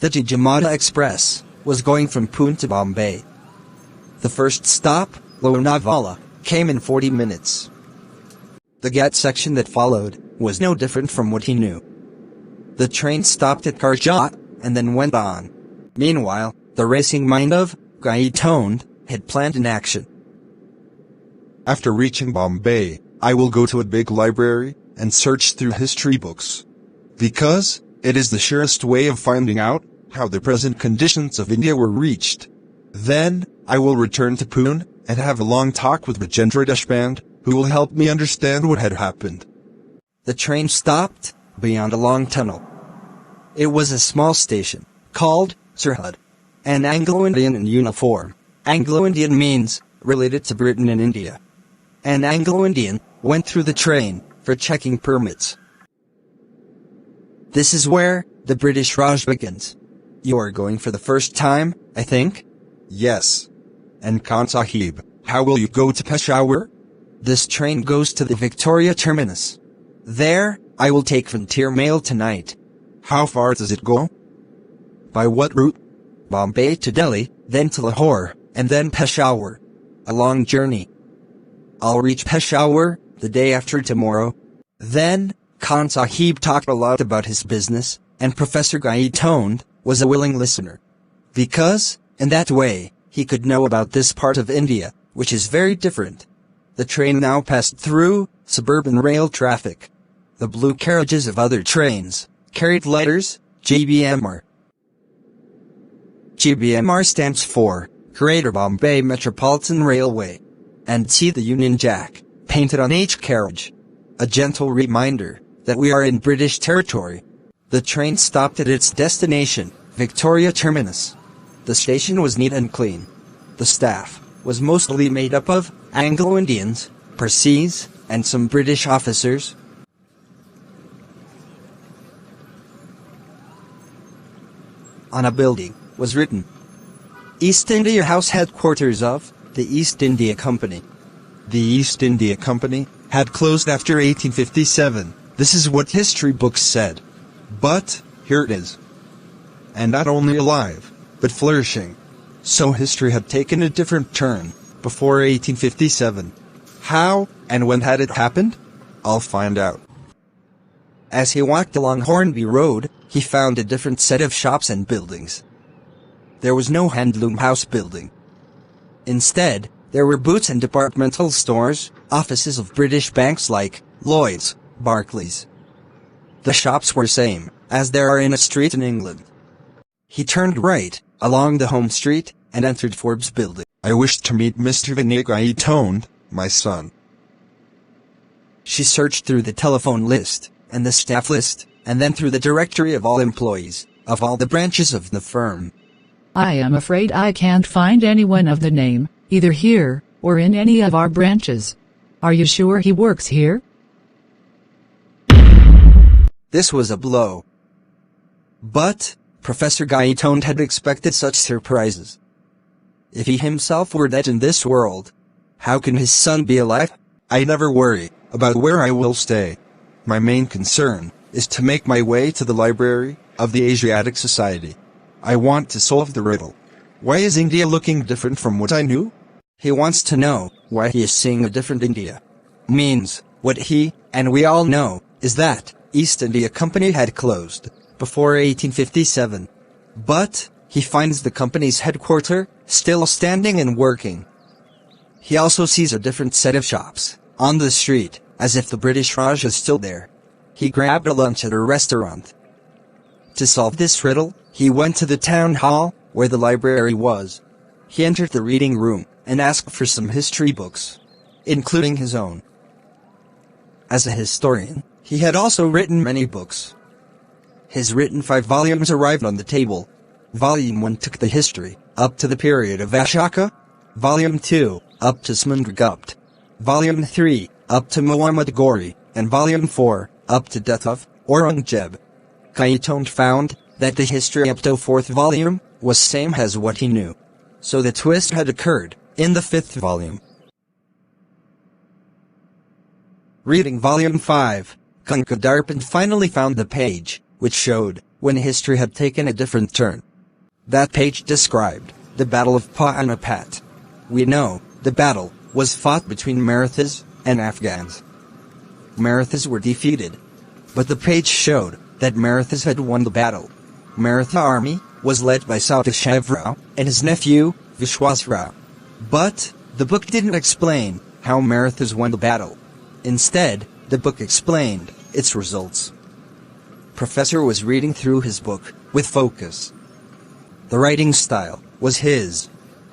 The Jijamata Express was going from Pune to Bombay. The first stop, Lonavala, came in 40 minutes. The Ghat section that followed was no different from what he knew. The train stopped at Karjat and then went on. Meanwhile, the racing mind of Gaitonde had planned an action. After reaching Bombay, I will go to a big library and search through history books. Because it is the surest way of finding out how the present conditions of India were reached. Then, I will return to Pune and have a long talk with Rajendra Deshpande, who will help me understand what had happened. The train stopped beyond a long tunnel. It was a small station called Sirhud. An Anglo-Indian in uniform. Anglo-Indian means related to Britain and India. An Anglo-Indian went through the train for checking permits. This is where the British Raj begins. You are going for the first time, I think? Yes. And Khan Sahib, how will you go to Peshawar? This train goes to the Victoria terminus. There, I will take Frontier Mail tonight. How far does it go? By what route? Bombay to Delhi, then to Lahore, and then Peshawar. A long journey. I'll reach Peshawar the day after tomorrow. Then, Khan Sahib talked a lot about his business, and Professor Gaitonde was a willing listener. Because, in that way, he could know about this part of India, which is very different. The train now passed through suburban rail traffic. The blue carriages of other trains carried letters, GBMR. GBMR stands for Greater Bombay Metropolitan Railway. And see the Union Jack, painted on each carriage. A gentle reminder that we are in British territory. The train stopped at its destination, Victoria Terminus. The station was neat and clean. The staff was mostly made up of Anglo-Indians, Parsis, and some British officers. On a building was written, East India House Headquarters of the East India Company. The East India Company had closed after 1857. This is what history books said. But, here it is. And not only alive, but flourishing. So history had taken a different turn before 1857. How and when had it happened? I'll find out. As he walked along Hornby Road, he found a different set of shops and buildings. There was no handloom house building. Instead, there were boots and departmental stores, offices of British banks like Lloyds, Barclays. The shops were same as there are in a street in England. He turned right along the home street and entered Forbes building. I wished to meet Mr. Vinay Gaitonde, my son. She searched through the telephone list and the staff list, and then through the directory of all employees of all the branches of the firm. I am afraid I can't find anyone of the name, either here, or in any of our branches. Are you sure he works here? This was a blow. But, Professor Gaitonde had expected such surprises. If he himself were dead in this world, how can his son be alive? I never worry about where I will stay. My main concern is to make my way to the library of the Asiatic Society. I want to solve the riddle. Why is India looking different from what I knew? He wants to know why he is seeing a different India. Means, what he, and we all know, is that East India Company had closed before 1857. But, he finds the company's headquarters still standing and working. He also sees a different set of shops on the street, as if the British Raj is still there. He grabbed a lunch at a restaurant. To solve this riddle, he went to the town hall, where the library was. He entered the reading room, and asked for some history books, including his own. As a historian, he had also written many books. His written 5 volumes arrived on the table. Volume 1 took the history, up to the period of Ashoka. Volume 2, up to Samundragupta. Volume 3, up to Muhammad Ghori, and Volume 4, up to death of Aurangzeb. Gaitonde found that the history up to 4th volume was same as what he knew. So the twist had occurred in the 5th volume. Reading Volume 5, Kankadarpan finally found the page which showed when history had taken a different turn. That page described the Battle of Panipat. We know the battle was fought between Marathas and Afghans. Marathas were defeated, but the page showed that Marathas had won the battle. Maratha army was led by Sadashiv Rao and his nephew, Vishwas Rao. But the book didn't explain how Marathas won the battle. Instead, the book explained its results. Professor was reading through his book with focus. The writing style was his,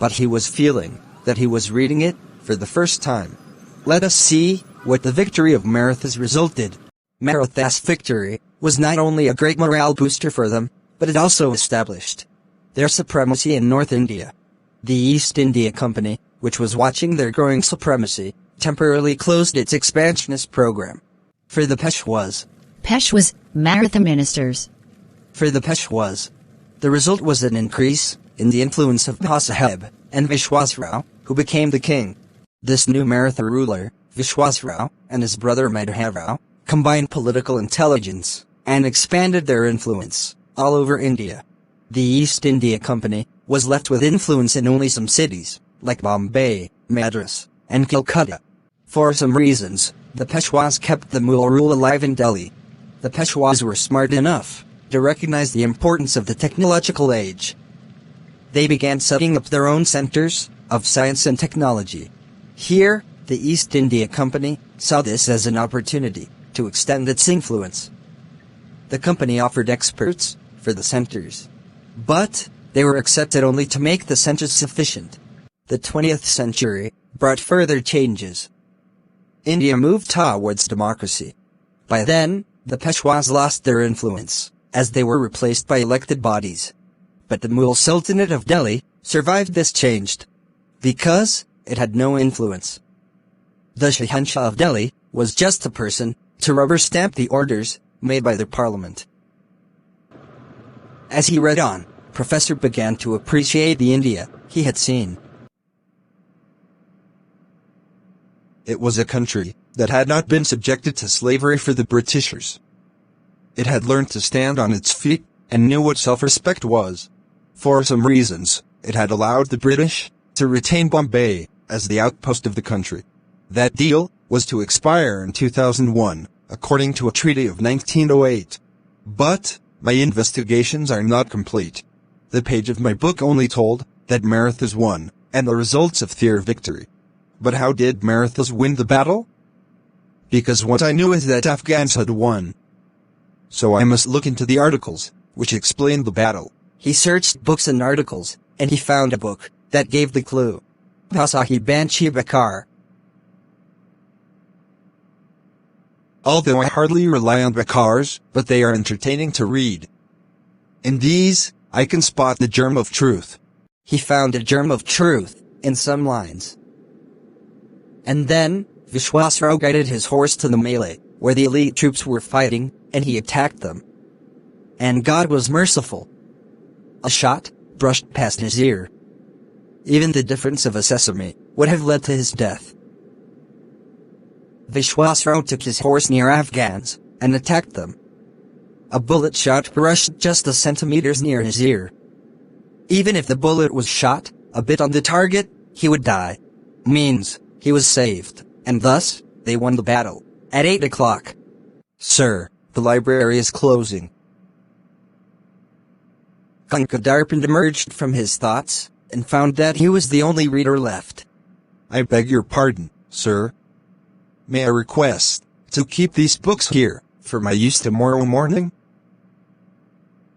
but he was feeling that he was reading it for the first time. Let us see what the victory of Marathas resulted. Maratha's victory was not only a great morale booster for them, but it also established their supremacy in North India. The East India Company, which was watching their growing supremacy, temporarily closed its expansionist program. For the Peshwas, Maratha ministers. For the Peshwas, the result was an increase in the influence of Sahib and Vishwas Rao, who became the king. This new Maratha ruler, Vishwas Rao, and his brother Madhav Rao, combined political intelligence and expanded their influence all over India. The East India Company was left with influence in only some cities, like Bombay, Madras, and Calcutta. For some reasons, the Peshwas kept the Mughal rule alive in Delhi. The Peshwas were smart enough to recognize the importance of the technological age. They began setting up their own centers of science and technology. Here, the East India Company saw this as an opportunity to extend its influence. The company offered experts for the centers, but they were accepted only to make the centers sufficient. The 20th century brought further changes. India moved towards democracy. By then, the Peshwas lost their influence, as they were replaced by elected bodies. But the Mughal Sultanate of Delhi survived this change, because it had no influence. The Shahanshah of Delhi was just a person to rubber stamp the orders made by the parliament. As he read on, Professor began to appreciate the India he had seen. It was a country that had not been subjected to slavery for the Britishers. It had learned to stand on its feet and knew what self-respect was. For some reasons, it had allowed the British to retain Bombay as the outpost of the country. That deal was to expire in 2001, according to a treaty of 1908. But my investigations are not complete. The page of my book only told that Marathas won, and the results of their victory. But how did Marathas win the battle? Because what I knew is that Afghans had won. So I must look into the articles, which explained the battle. He searched books and articles, and he found a book that gave the clue. Sahib Banshi Bakar. Although I hardly rely on Bakars, but they are entertaining to read. In these, I can spot the germ of truth. He found a germ of truth in some lines. And then, Vishwas Rao guided his horse to the melee, where the elite troops were fighting, and he attacked them. And God was merciful. A shot brushed past his ear. Even the difference of a sesame would have led to his death. Vishwas Rao took his horse near Afghans and attacked them. A bullet shot brushed just a centimeters near his ear. Even if the bullet was shot a bit on the target, he would die. Means he was saved, and thus they won the battle. At 8 o'clock. Sir, the library is closing. Gangadharpan emerged from his thoughts and found that he was the only reader left. I beg your pardon, sir. May I request to keep these books here for my use tomorrow morning?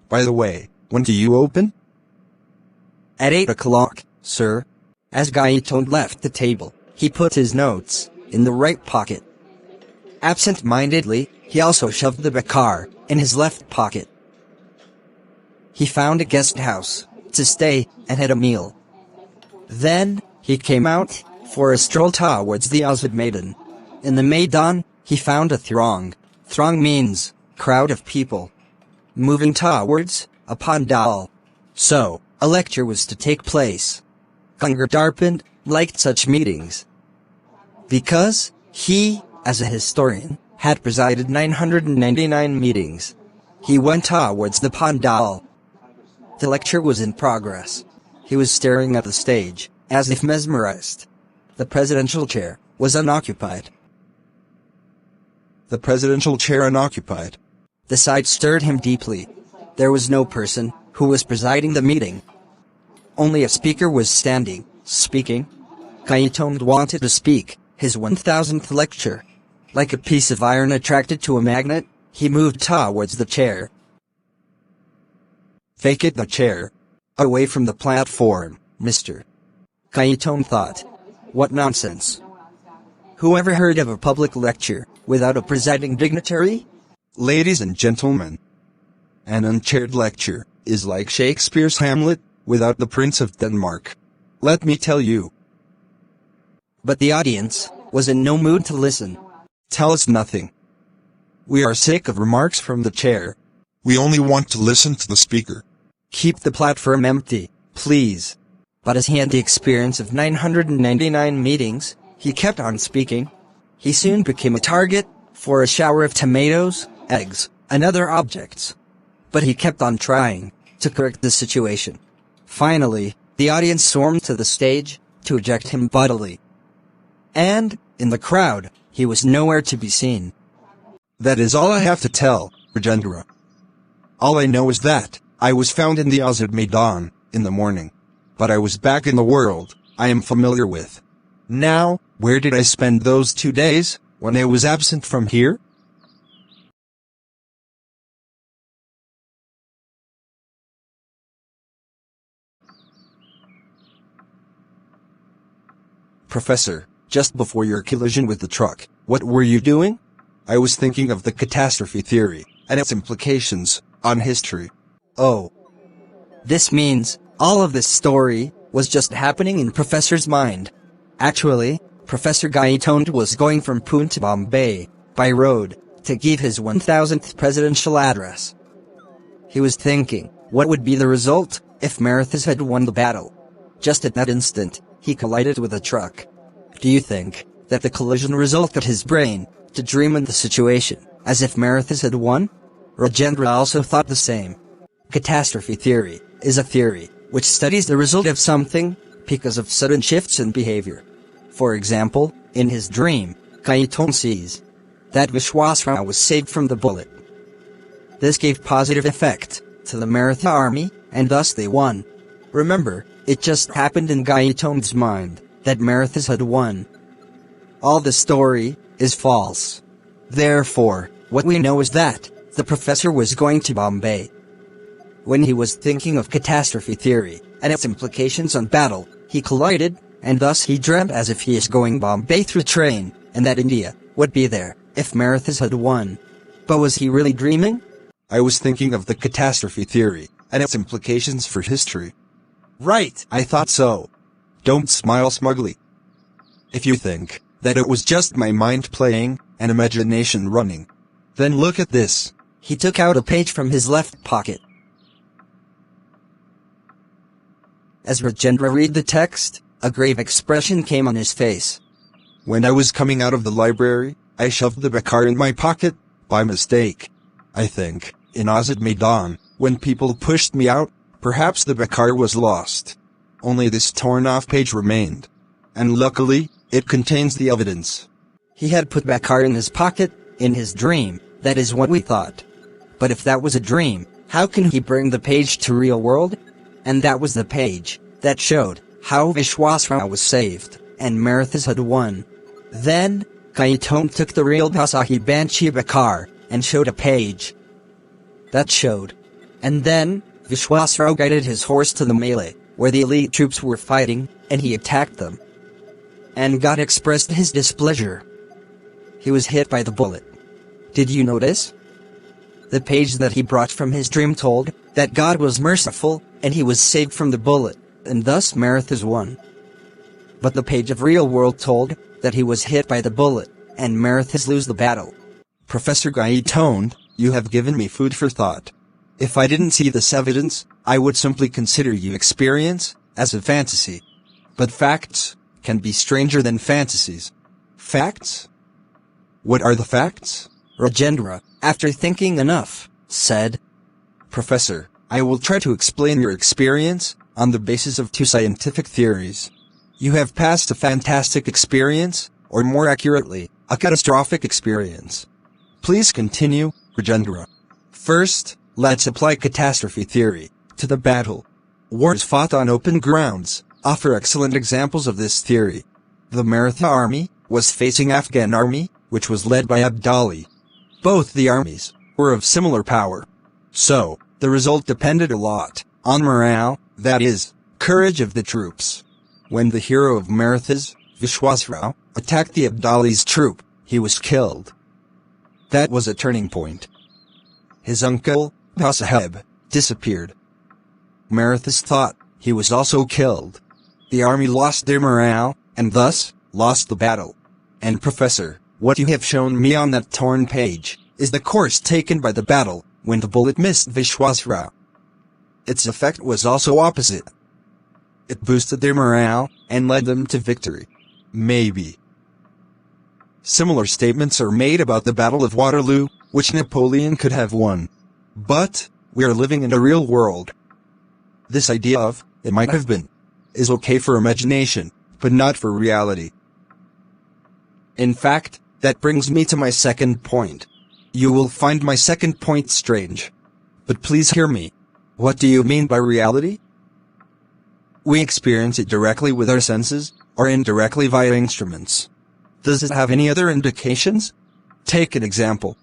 By the way, when do you open? At 8 o'clock, sir. As Gaitonde left the table, he put his notes in the right pocket. Absent-mindedly, he also shoved the Bakar in his left pocket. He found a guest house to stay and had a meal. Then, he came out for a stroll towards the Azad Maidan. In the Maidan, he found a throng. Throng means crowd of people moving towards a pandal. So, a lecture was to take place. Gangadharpan liked such meetings because he, as a historian, had presided 999 meetings. He went towards the pandal. The lecture was in progress. He was staring at the stage, as if mesmerized. The presidential chair was unoccupied. The presidential chair unoccupied. The sight stirred him deeply. There was no person who was presiding the meeting. Only a speaker was standing, speaking. Gaitonde wanted to speak, his 1000th lecture. Like a piece of iron attracted to a magnet, he moved towards the chair. Vacate the chair. Away from the platform, Mr. Gaitonde thought. What nonsense. Who ever heard of a public lecture without a presiding dignitary? Ladies and gentlemen, an unchaired lecture is like Shakespeare's Hamlet without the Prince of Denmark. Let me tell you. But the audience was in no mood to listen. Tell us nothing. We are sick of remarks from the chair. We only want to listen to the speaker. Keep the platform empty, please. But as he had the experience of 999 meetings, he kept on speaking. He soon became a target for a shower of tomatoes, eggs, and other objects. But he kept on trying to correct the situation. Finally, the audience swarmed to the stage to eject him bodily. And, in the crowd, he was nowhere to be seen. That is all I have to tell, Rajendra. All I know is that I was found in the Azad Maidan in the morning. But I was back in the world I am familiar with. Now, where did I spend those 2 days when I was absent from here? Professor, just before your collision with the truck, what were you doing? I was thinking of the catastrophe theory and its implications on history. Oh. This means all of this story was just happening in Professor's mind. Actually, Professor Gaitonde was going from Pune to Bombay, by road, to give his 1000th presidential address. He was thinking, what would be the result if Marathas had won the battle? Just at that instant, he collided with a truck. Do you think that the collision resulted his brain to dream in the situation, as if Marathas had won? Rajendra also thought the same. Catastrophe theory is a theory which studies the result of something because of sudden shifts in behavior. For example, in his dream, Gaitonde sees that Vishwasrao was saved from the bullet. This gave positive effect to the Maratha army, and thus they won. Remember, it just happened in Gaitonde's mind that Marathas had won. All the story is false. Therefore, what we know is that the professor was going to Bombay. When he was thinking of catastrophe theory and its implications on battle, he collided, and thus he dreamt as if he is going Bombay through train, and that India would be there if Marathas had won. But was he really dreaming? I was thinking of the catastrophe theory and its implications for history. Right, I thought so. Don't smile smugly. If you think that it was just my mind playing and imagination running, then look at this. He took out a page from his left pocket. As Rajendra read the text, a grave expression came on his face. When I was coming out of the library, I shoved the Bakar in my pocket, by mistake. I think, in Azad Maidan, when people pushed me out, perhaps the Bakar was lost. Only this torn-off page remained. And luckily, it contains the evidence. He had put Bakar in his pocket, in his dream, that is what we thought. But if that was a dream, how can he bring the page to real world? And that was the page that showed how Vishwasrao was saved, and Marathas had won. Then, Gaitonde took the real Basahi Banshi Bakar, and showed a page that showed. And then, Vishwasrao guided his horse to the melee, where the elite troops were fighting, and he attacked them. And God expressed his displeasure. He was hit by the bullet. Did you notice? The page that he brought from his dream told that God was merciful, and he was saved from the bullet, and thus Marathas won. But the page of real world told that he was hit by the bullet, and Marathas lose the battle. Professor Gaitonde, you have given me food for thought. If I didn't see this evidence, I would simply consider your experience as a fantasy. But facts can be stranger than fantasies. Facts? What are the facts? Rajendra, after thinking enough, said, "Professor, I will try to explain your experience on the basis of two scientific theories. You have passed a fantastic experience, or more accurately, a catastrophic experience. Please continue, Rajendra. First, let's apply catastrophe theory to the battle. Wars fought on open grounds offer excellent examples of this theory. The Maratha army was facing Afghan army, which was led by Abdali. Both the armies were of similar power. So, the result depended a lot on morale, that is, courage of the troops. When the hero of Marathas, Vishwasrao, attacked the Abdali's troop, he was killed. That was a turning point. His uncle, Basaheb, disappeared. Marathas thought he was also killed. The army lost their morale, and thus, lost the battle. And Professor, what you have shown me on that torn page, is the course taken by the battle, when the bullet missed Vishwasrao. Its effect was also opposite. It boosted their morale, and led them to victory. Maybe. Similar statements are made about the Battle of Waterloo, which Napoleon could have won. But, we are living in a real world. This idea of, it might have been, is okay for imagination, but not for reality. In fact, that brings me to my second point. You will find my second point strange. But please hear me. What do you mean by reality? We experience it directly with our senses, or indirectly via instruments. Does it have any other indications? Take an example.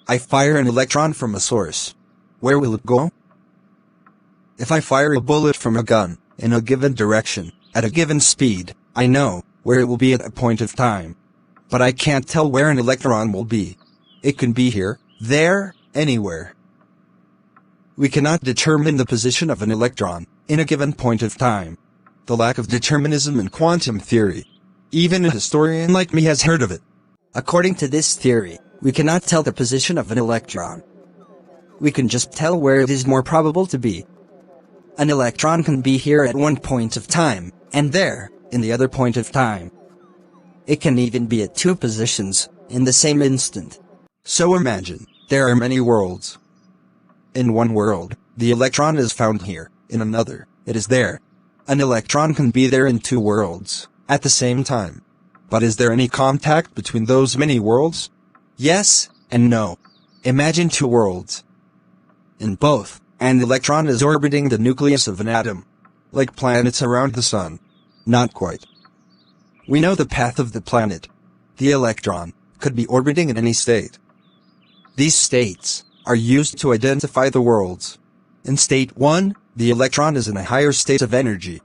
I fire an electron from a source. Where will it go? If I fire a bullet from a gun, in a given direction, at a given speed, I know where it will be at a point of time. But I can't tell where an electron will be. It can be here, there, anywhere. We cannot determine the position of an electron in a given point of time. The lack of determinism in quantum theory. Even a historian like me has heard of it. According to this theory, we cannot tell the position of an electron. We can just tell where it is more probable to be. An electron can be here at one point of time, and there, in the other point of time. It can even be at two positions, in the same instant. So imagine, there are many worlds. In one world, the electron is found here, in another, it is there. An electron can be there in two worlds, at the same time. But is there any contact between those many worlds? Yes, and no. Imagine two worlds. In both, an electron is orbiting the nucleus of an atom. Like planets around the sun. Not quite. We know the path of the planet. The electron could be orbiting in any state. These states are used to identify the worlds. In state 1, the electron is in a higher state of energy.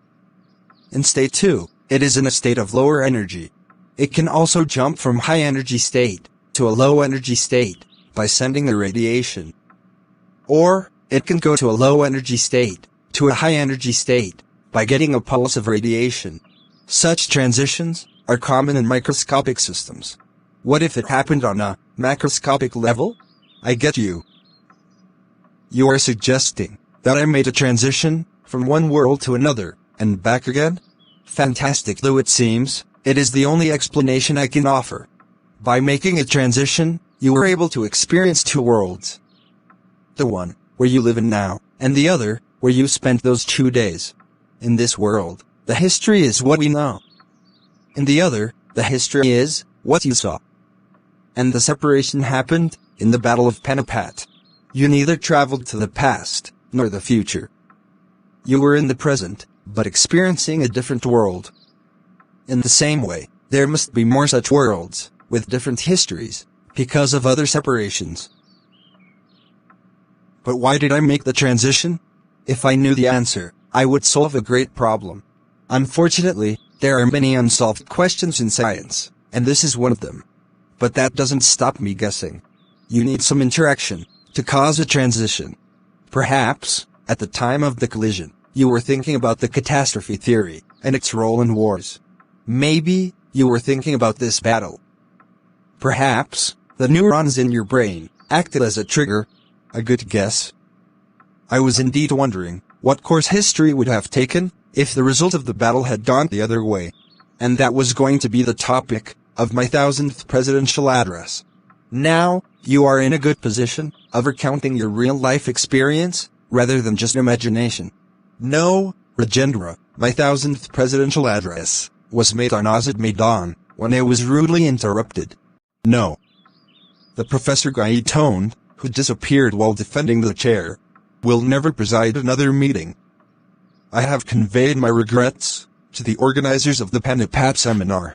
In state 2, it is in a state of lower energy. It can also jump from high energy state to a low energy state by sending the radiation. Or, it can go to a low energy state to a high energy state by getting a pulse of radiation. Such transitions are common in microscopic systems. What if it happened on a macroscopic level? I get you. You are suggesting that I made a transition from one world to another and back again? Fantastic though it seems, it is the only explanation I can offer. By making a transition, you were able to experience two worlds. The one where you live in now, and the other where you spent those 2 days. In this world, the history is what we know. In the other, the history is what you saw. And the separation happened in the Battle of Panipat. You neither traveled to the past nor the future. You were in the present, but experiencing a different world. In the same way, there must be more such worlds, with different histories, because of other separations. But why did I make the transition? If I knew the answer, I would solve a great problem. Unfortunately, there are many unsolved questions in science, and this is one of them. But that doesn't stop me guessing. You need some interaction to cause a transition. Perhaps, at the time of the collision, you were thinking about the catastrophe theory and its role in wars. Maybe, you were thinking about this battle. Perhaps, the neurons in your brain acted as a trigger. A good guess. I was indeed wondering what course history would have taken if the result of the battle had gone the other way. And that was going to be the topic of my 1000th presidential address. Now, you are in a good position of recounting your real-life experience, rather than just imagination. No, Rajendra, my 1000th presidential address was made on Azad Maidan, when I was rudely interrupted. No. The Professor Gaitonde, who disappeared while defending the chair, will never preside another meeting. I have conveyed my regrets to the organizers of the Panipat seminar.